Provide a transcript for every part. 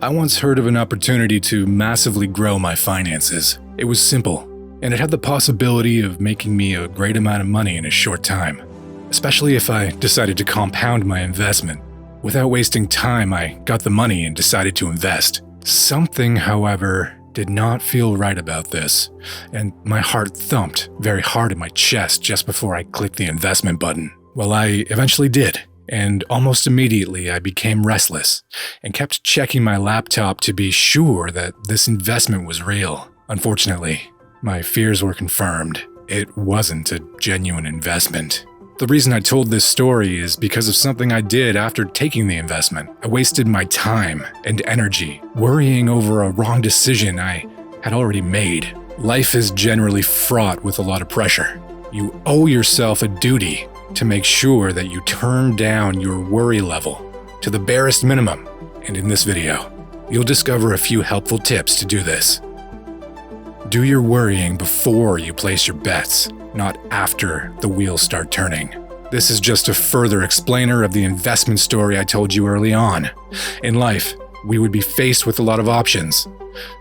I once heard of an opportunity to massively grow my finances. It was simple, and it had the possibility of making me a great amount of money in a short time, especially if I decided to compound my investment. Without wasting time, I got the money and decided to invest. Something, however, did not feel right about this, and my heart thumped very hard in my chest just before I clicked the investment button. Well, I eventually did, and almost immediately I became restless and kept checking my laptop to be sure that this investment was real. Unfortunately, my fears were confirmed. It wasn't a genuine investment. The reason I told this story is because of something I did after taking the investment. I wasted my time and energy worrying over a wrong decision I had already made. Life is generally fraught with a lot of pressure. You owe yourself a duty to make sure that you turn down your worry level to the barest minimum. And in this video, you'll discover a few helpful tips to do this. Do your worrying before you place your bets, not after the wheels start turning. This is just a further explainer of the investment story I told you early on. In life, we would be faced with a lot of options.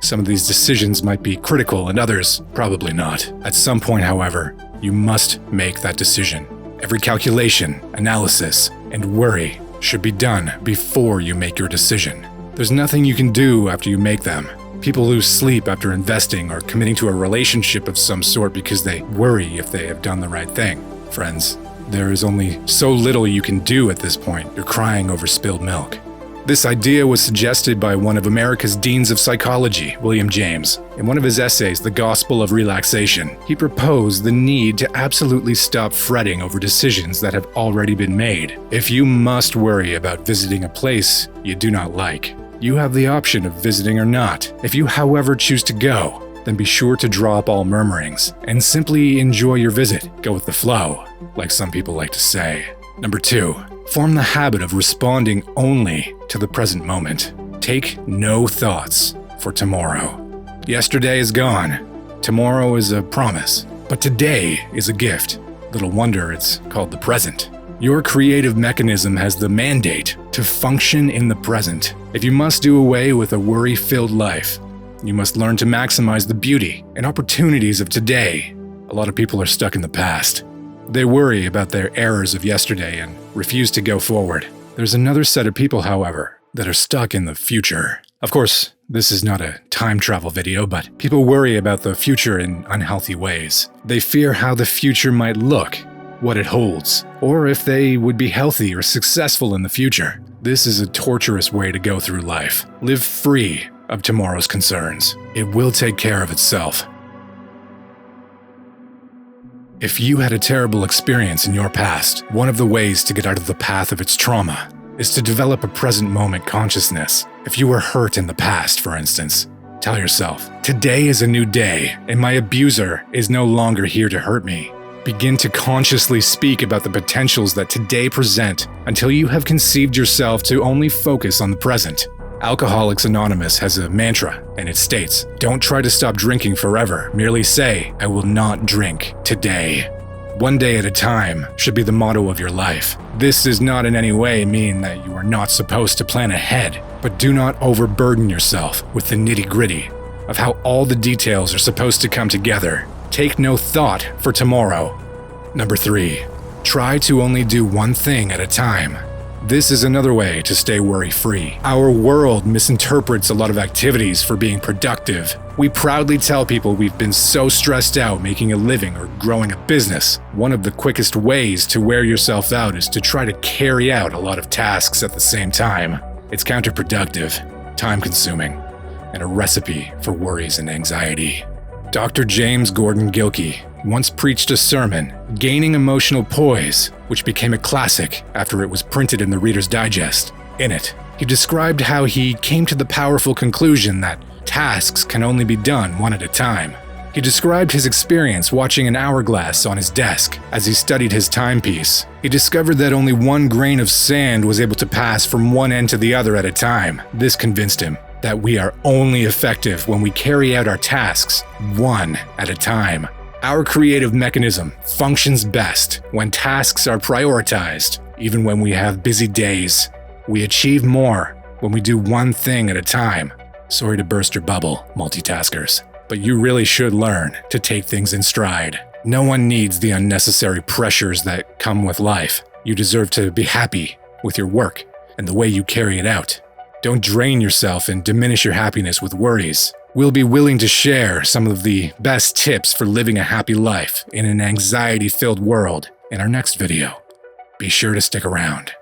Some of these decisions might be critical and others probably not. At some point, however, you must make that decision. Every calculation, analysis, and worry should be done before you make your decision. There's nothing you can do after you make them. People lose sleep after investing or committing to a relationship of some sort because they worry if they have done the right thing. Friends, there is only so little you can do at this point. You're crying over spilled milk. This idea was suggested by one of America's deans of psychology, William James. In one of his essays, The Gospel of Relaxation, he proposed the need to absolutely stop fretting over decisions that have already been made. If you must worry about visiting a place you do not like, you have the option of visiting or not. If you, however, choose to go, then be sure to drop all murmurings and simply enjoy your visit. Go with the flow, like some people like to say. Number 2, form the habit of responding only to the present moment. Take no thoughts for tomorrow. Yesterday is gone. Tomorrow is a promise. But today is a gift. Little wonder it's called the present. Your creative mechanism has the mandate to function in the present. If you must do away with a worry-filled life, you must learn to maximize the beauty and opportunities of today. A lot of people are stuck in the past. They worry about their errors of yesterday and refuse to go forward. There's another set of people, however, that are stuck in the future. Of course, this is not a time travel video, but people worry about the future in unhealthy ways. They fear how the future might look, what it holds, or if they would be healthy or successful in the future. This is a torturous way to go through life. Live free of tomorrow's concerns. It will take care of itself. If you had a terrible experience in your past, one of the ways to get out of the path of its trauma is to develop a present moment consciousness. If you were hurt in the past, for instance, tell yourself, today is a new day, and my abuser is no longer here to hurt me. Begin to consciously speak about the potentials that today present until you have conceived yourself to only focus on the present. Alcoholics Anonymous has a mantra, and it states, don't try to stop drinking forever. Merely say, I will not drink today. One day at a time should be the motto of your life. This does not in any way mean that you are not supposed to plan ahead, but do not overburden yourself with the nitty-gritty of how all the details are supposed to come together. Take no thought for tomorrow. Number 3, try to only do one thing at a time. This is another way to stay worry-free. Our world misinterprets a lot of activities for being productive. We proudly tell people we've been so stressed out making a living or growing a business. One of the quickest ways to wear yourself out is to try to carry out a lot of tasks at the same time. It's counterproductive, time-consuming, and a recipe for worries and anxiety. Dr. James Gordon Gilkey once preached a sermon, Gaining Emotional Poise, which became a classic after it was printed in the Reader's Digest. In it, he described how he came to the powerful conclusion that tasks can only be done one at a time. He described his experience watching an hourglass on his desk. As he studied his timepiece, he discovered that only one grain of sand was able to pass from one end to the other at a time. This convinced him that we are only effective when we carry out our tasks one at a time. Our creative mechanism functions best when tasks are prioritized. Even when we have busy days, we achieve more when we do one thing at a time. Sorry to burst your bubble, multitaskers, but you really should learn to take things in stride. No one needs the unnecessary pressures that come with life. You deserve to be happy with your work and the way you carry it out. Don't drain yourself and diminish your happiness with worries. We'll be willing to share some of the best tips for living a happy life in an anxiety-filled world in our next video. Be sure to stick around.